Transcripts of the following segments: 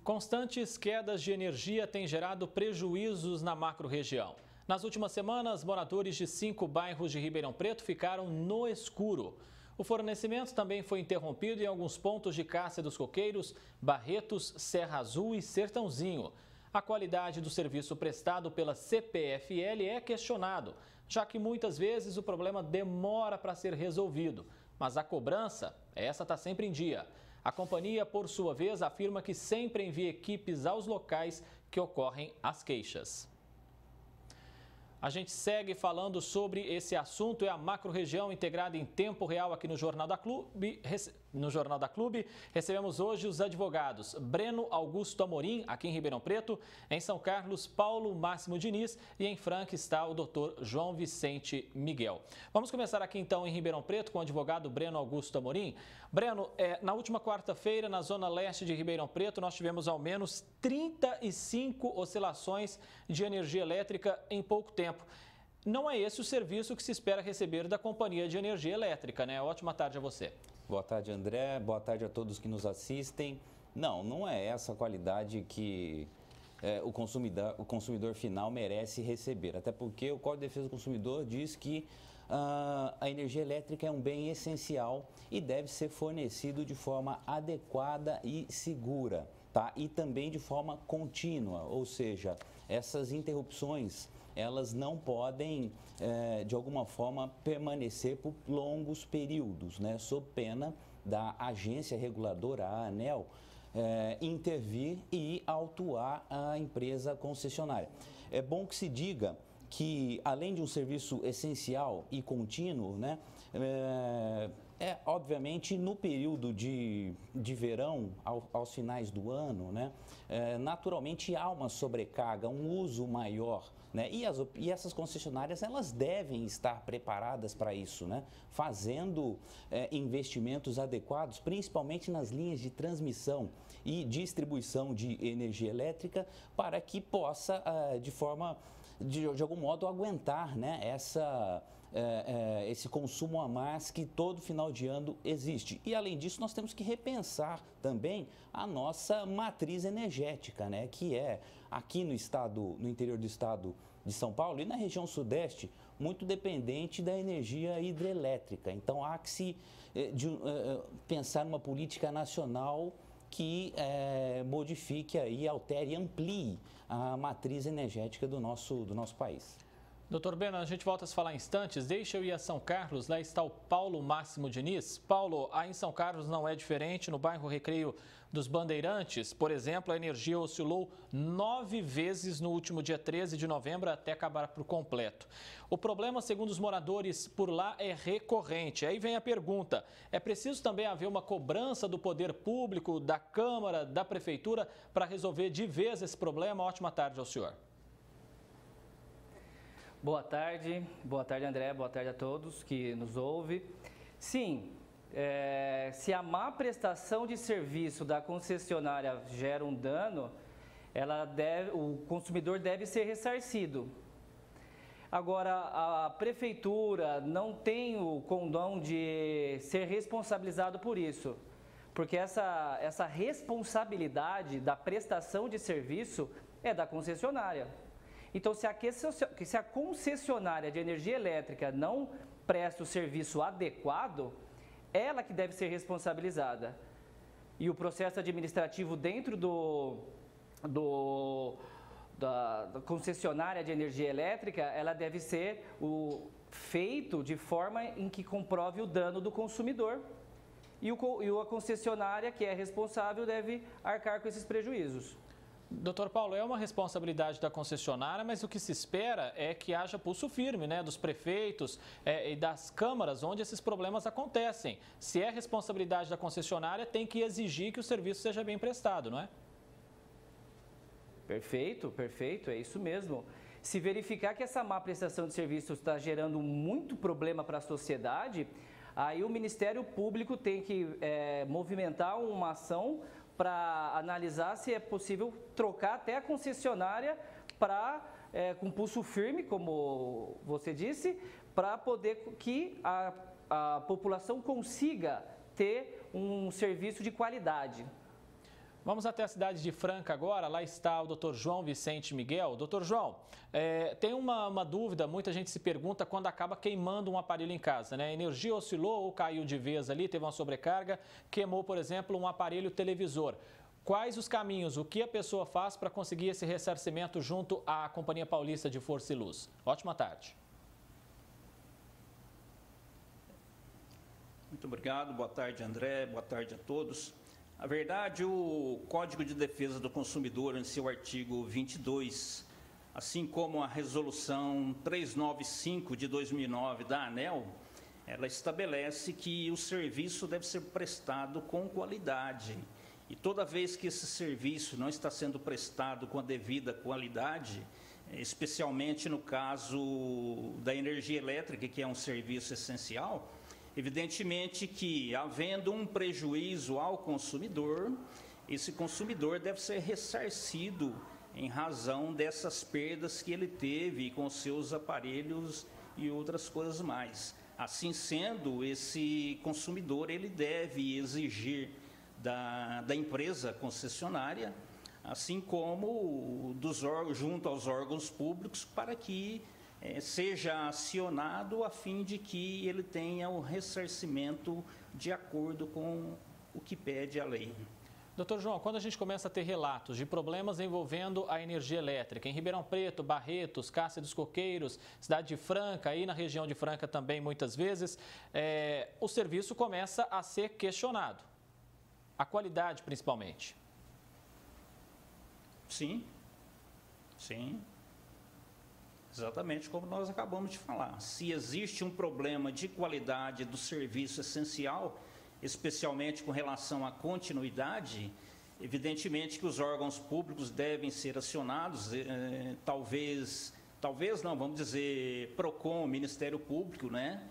Constantes quedas de energia têm gerado prejuízos na macro-região. Nas últimas semanas, moradores de 5 bairros de Ribeirão Preto ficaram no escuro. O fornecimento também foi interrompido em alguns pontos de Cássia dos Coqueiros, Barretos, Serra Azul e Sertãozinho. A qualidade do serviço prestado pela CPFL é questionado, já que muitas vezes o problema demora para ser resolvido. Mas a cobrança, essa está sempre em dia. A companhia, por sua vez, afirma que sempre envia equipes aos locais que ocorrem as queixas. A gente segue falando sobre esse assunto, é a macro-região integrada em tempo real aqui no Jornal da Clube. Recebemos hoje os advogados Breno Augusto Amorim, aqui em Ribeirão Preto, em São Carlos, Paulo Máximo Diniz e em Franca está o doutor João Vicente Miguel. Vamos começar aqui então em Ribeirão Preto com o advogado Breno Augusto Amorim. Breno, na última quarta-feira, na zona leste de Ribeirão Preto, nós tivemos ao menos 35 oscilações de energia elétrica em pouco tempo. Não é esse o serviço que se espera receber da Companhia de Energia Elétrica, né? Ótima tarde a você. Boa tarde, André. Boa tarde a todos que nos assistem. Não é essa a qualidade que o consumidor final merece receber. Até porque o Código de Defesa do Consumidor diz que a energia elétrica é um bem essencial e deve ser fornecido de forma adequada e segura, tá? E também de forma contínua, ou seja, essas interrupções elas não podem, de alguma forma, permanecer por longos períodos, né? Sob pena da agência reguladora, a ANEEL, intervir e autuar a empresa concessionária. É bom que se diga que, além de um serviço essencial e contínuo, né, obviamente, no período de verão, aos finais do ano, né, naturalmente há uma sobrecarga, um uso maior, né, e essas concessionárias, elas devem estar preparadas para isso, né, fazendo investimentos adequados, principalmente nas linhas de transmissão e distribuição de energia elétrica, para que possa, de algum modo, aguentar, né, esse consumo a mais que todo final de ano existe. E, além disso, nós temos que repensar também a nossa matriz energética, né, que é aqui no interior do estado de São Paulo e na região sudeste, muito dependente da energia hidrelétrica. Então, há que se pensar numa política nacional que modifique aí, altere e amplie a matriz energética do nosso país. Doutor Breno, a gente volta a se falar em instantes. Deixa eu ir a São Carlos, lá está o Paulo Máximo Diniz. Paulo, aí em São Carlos não é diferente. No bairro Recreio dos Bandeirantes, por exemplo, a energia oscilou 9 vezes no último dia 13 de novembro até acabar por completo. O problema, segundo os moradores por lá, é recorrente. Aí vem a pergunta, é preciso também haver uma cobrança do poder público, da Câmara, da Prefeitura, para resolver de vez esse problema? Ótima tarde ao senhor. Boa tarde André, boa tarde a todos que nos ouvem. Sim, se a má prestação de serviço da concessionária gera um dano, o consumidor deve ser ressarcido. Agora, a prefeitura não tem o condão de ser responsabilizado por isso, porque essa responsabilidade da prestação de serviço é da concessionária. Então, se a concessionária de energia elétrica não presta o serviço adequado, ela que deve ser responsabilizada. E o processo administrativo dentro da concessionária de energia elétrica, ela deve ser feito de forma em que comprove o dano do consumidor. E a concessionária, que é responsável, deve arcar com esses prejuízos. Doutor Paulo, é uma responsabilidade da concessionária, mas o que se espera é que haja pulso firme, né, dos prefeitos e das câmaras onde esses problemas acontecem. Se é responsabilidade da concessionária, tem que exigir que o serviço seja bem prestado, não é? Perfeito, é isso mesmo. Se verificar que essa má prestação de serviço está gerando muito problema para a sociedade, aí o Ministério Público tem que movimentar uma ação para analisar se é possível trocar até a concessionária com pulso firme, como você disse, para poder que a população consiga ter um serviço de qualidade. Vamos até a cidade de Franca agora, lá está o Dr. João Vicente Miguel. Dr. João, tem uma dúvida, muita gente se pergunta quando acaba queimando um aparelho em casa, né? A energia oscilou ou caiu de vez ali, teve uma sobrecarga, queimou, por exemplo, um aparelho televisor. Quais os caminhos, o que a pessoa faz para conseguir esse ressarcimento junto à Companhia Paulista de Força e Luz? Ótima tarde. Muito obrigado, boa tarde, André, boa tarde a todos. Na verdade, o Código de Defesa do Consumidor, em seu artigo 22, assim como a Resolução 395 de 2009 da ANEEL, ela estabelece que o serviço deve ser prestado com qualidade. E toda vez que esse serviço não está sendo prestado com a devida qualidade, especialmente no caso da energia elétrica, que é um serviço essencial, evidentemente que, havendo um prejuízo ao consumidor, esse consumidor deve ser ressarcido em razão dessas perdas que ele teve com seus aparelhos e outras coisas mais. Assim sendo, esse consumidor ele deve exigir da empresa concessionária, assim como junto aos órgãos públicos, para que seja acionado a fim de que ele tenha o ressarcimento de acordo com o que pede a lei. Doutor João, quando a gente começa a ter relatos de problemas envolvendo a energia elétrica, em Ribeirão Preto, Barretos, Cássia dos Coqueiros, cidade de Franca, aí na região de Franca também muitas vezes, o serviço começa a ser questionado. A qualidade principalmente. Sim. Exatamente como nós acabamos de falar. Se existe um problema de qualidade do serviço essencial, especialmente com relação à continuidade, evidentemente que os órgãos públicos devem ser acionados, talvez não, vamos dizer, PROCON, Ministério Público, né,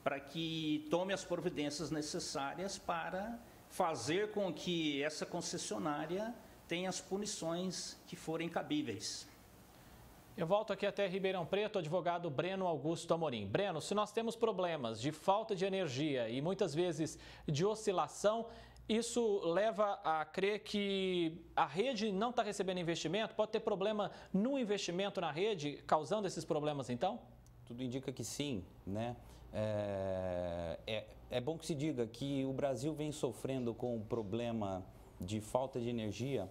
para que tome as providências necessárias para fazer com que essa concessionária tenha as punições que forem cabíveis. Eu volto aqui até Ribeirão Preto, advogado Breno Augusto Amorim. Breno, se nós temos problemas de falta de energia e muitas vezes de oscilação, isso leva a crer que a rede não está recebendo investimento? Pode ter problema no investimento na rede, causando esses problemas então? Tudo indica que sim, né? É bom que se diga que o Brasil vem sofrendo com o problema de falta de energia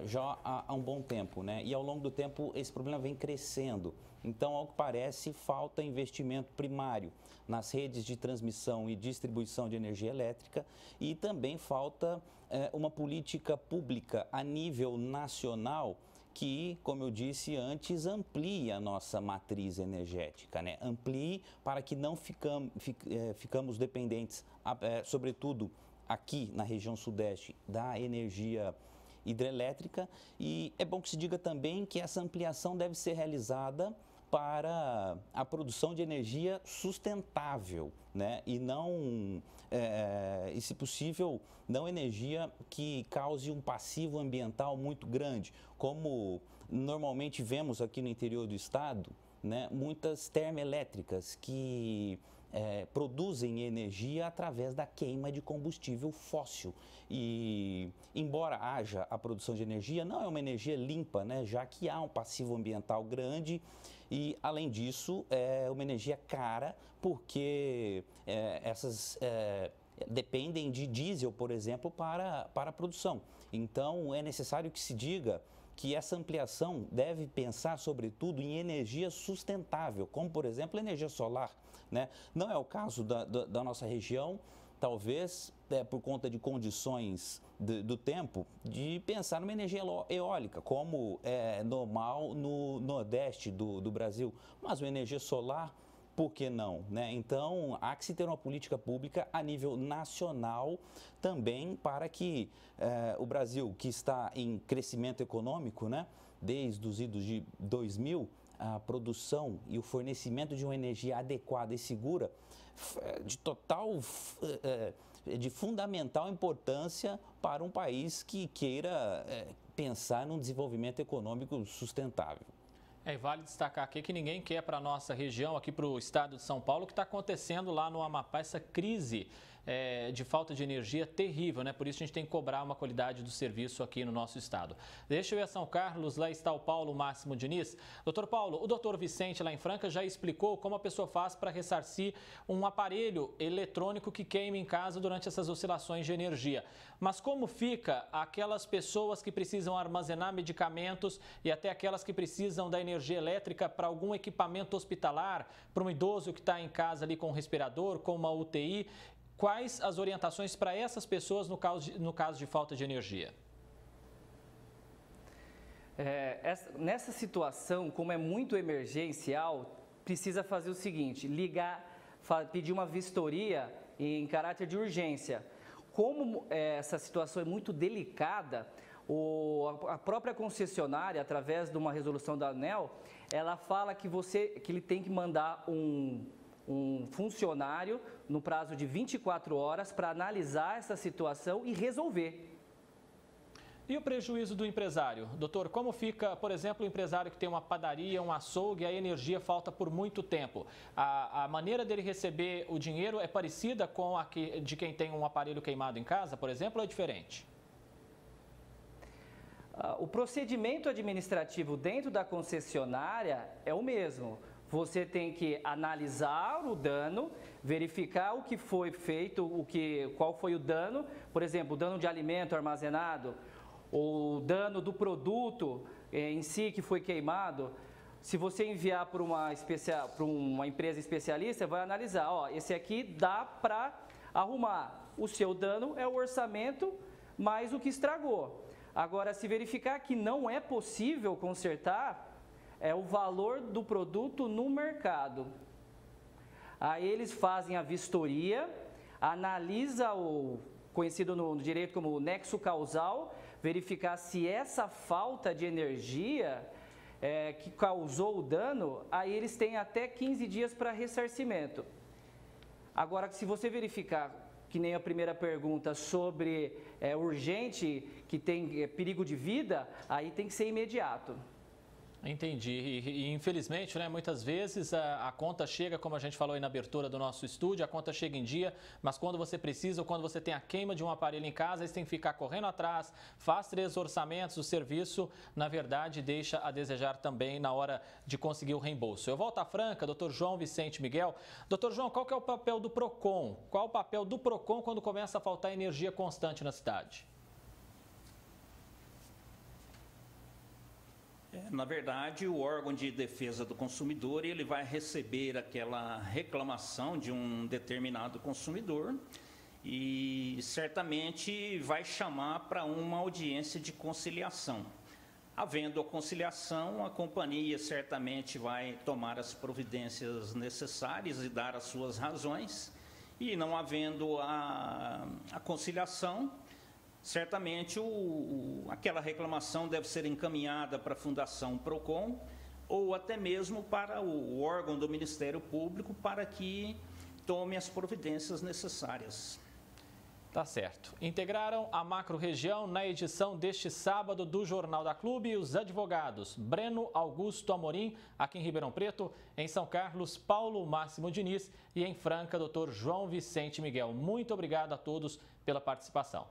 já há um bom tempo, né? E ao longo do tempo esse problema vem crescendo. Então, ao que parece, falta investimento primário nas redes de transmissão e distribuição de energia elétrica e também falta uma política pública a nível nacional que, como eu disse antes, amplie a nossa matriz energética, né? Amplie para que não ficamos dependentes, sobretudo aqui na região sudeste, da energia hidrelétrica. E é bom que se diga também que essa ampliação deve ser realizada para a produção de energia sustentável, né? E não, e se possível, não energia que cause um passivo ambiental muito grande, como normalmente vemos aqui no interior do estado, né? Muitas termoelétricas que produzem energia através da queima de combustível fóssil. E, embora haja a produção de energia, não é uma energia limpa, né? Já que há um passivo ambiental grande e, além disso, é uma energia cara, porque essas dependem de diesel, por exemplo, para a produção. Então, é necessário que se diga que essa ampliação deve pensar, sobretudo, em energia sustentável, como, por exemplo, energia solar, né? Não é o caso da nossa região, talvez por conta de condições do tempo, de pensar numa energia eólica, como é normal no Nordeste do Brasil, mas uma energia solar, por que não, né? Então, há que se ter uma política pública a nível nacional também para que o Brasil, que está em crescimento econômico, né, desde os idos de 2000, a produção e o fornecimento de uma energia adequada e segura de fundamental importância para um país que queira pensar num desenvolvimento econômico sustentável. E vale destacar aqui que ninguém quer para a nossa região, aqui para o estado de São Paulo, o que está acontecendo lá no Amapá, essa crise de falta de energia terrível, né? Por isso a gente tem que cobrar uma qualidade do serviço aqui no nosso estado. Deixa eu ir a São Carlos, lá está o Paulo Máximo Diniz. Doutor Paulo, o doutor Vicente lá em Franca já explicou como a pessoa faz para ressarcir um aparelho eletrônico que queime em casa durante essas oscilações de energia. Mas como fica aquelas pessoas que precisam armazenar medicamentos e até aquelas que precisam da energia elétrica para algum equipamento hospitalar, para um idoso que está em casa ali com um respirador, com uma UTI? Quais as orientações para essas pessoas no caso de falta de energia? Nessa situação, como é muito emergencial, precisa fazer o seguinte: pedir uma vistoria em caráter de urgência. Como essa situação é muito delicada, a própria concessionária, através de uma resolução da ANEEL, ela fala que ele tem que mandar um funcionário no prazo de 24 horas para analisar essa situação e resolver. E o prejuízo do empresário? Doutor, como fica, por exemplo, o empresário que tem uma padaria, um açougue e a energia falta por muito tempo? A maneira dele receber o dinheiro é parecida com a de quem tem um aparelho queimado em casa, por exemplo, ou é diferente? O procedimento administrativo dentro da concessionária é o mesmo. Você tem que analisar o dano, verificar o que foi feito, qual foi o dano, por exemplo, o dano de alimento armazenado, o dano do produto em si que foi queimado. Se você enviar para uma empresa especialista, vai analisar, esse aqui dá para arrumar. O seu dano é o orçamento mais o que estragou. Agora, se verificar que não é possível consertar, é o valor do produto no mercado. Aí eles fazem a vistoria, analisa o conhecido no direito como nexo causal, verificar se essa falta de energia que causou o dano, aí eles têm até 15 dias para ressarcimento. Agora, se você verificar, que nem a primeira pergunta, sobre urgente, que tem perigo de vida, aí tem que ser imediato. Entendi. E infelizmente, né, muitas vezes a conta chega, como a gente falou aí na abertura do nosso estúdio, a conta chega em dia, mas quando você precisa ou quando você tem a queima de um aparelho em casa, você tem que ficar correndo atrás, faz 3 orçamentos, o serviço, na verdade, deixa a desejar também na hora de conseguir o reembolso. Eu volto à Franca, doutor João Vicente Miguel. Doutor João, qual que é o papel do PROCON? Qual o papel do PROCON quando começa a faltar energia constante na cidade? Na verdade, o órgão de defesa do consumidor, ele vai receber aquela reclamação de um determinado consumidor e certamente vai chamar para uma audiência de conciliação. Havendo a conciliação, a companhia certamente vai tomar as providências necessárias e dar as suas razões, e não havendo a conciliação, certamente aquela reclamação deve ser encaminhada para a Fundação PROCON ou até mesmo para o órgão do Ministério Público para que tome as providências necessárias. Tá certo. Integraram a macro-região na edição deste sábado do Jornal da Clube os advogados Breno Augusto Amorim, aqui em Ribeirão Preto, em São Carlos, Paulo Máximo Diniz e em Franca, doutor João Vicente Miguel. Muito obrigado a todos pela participação.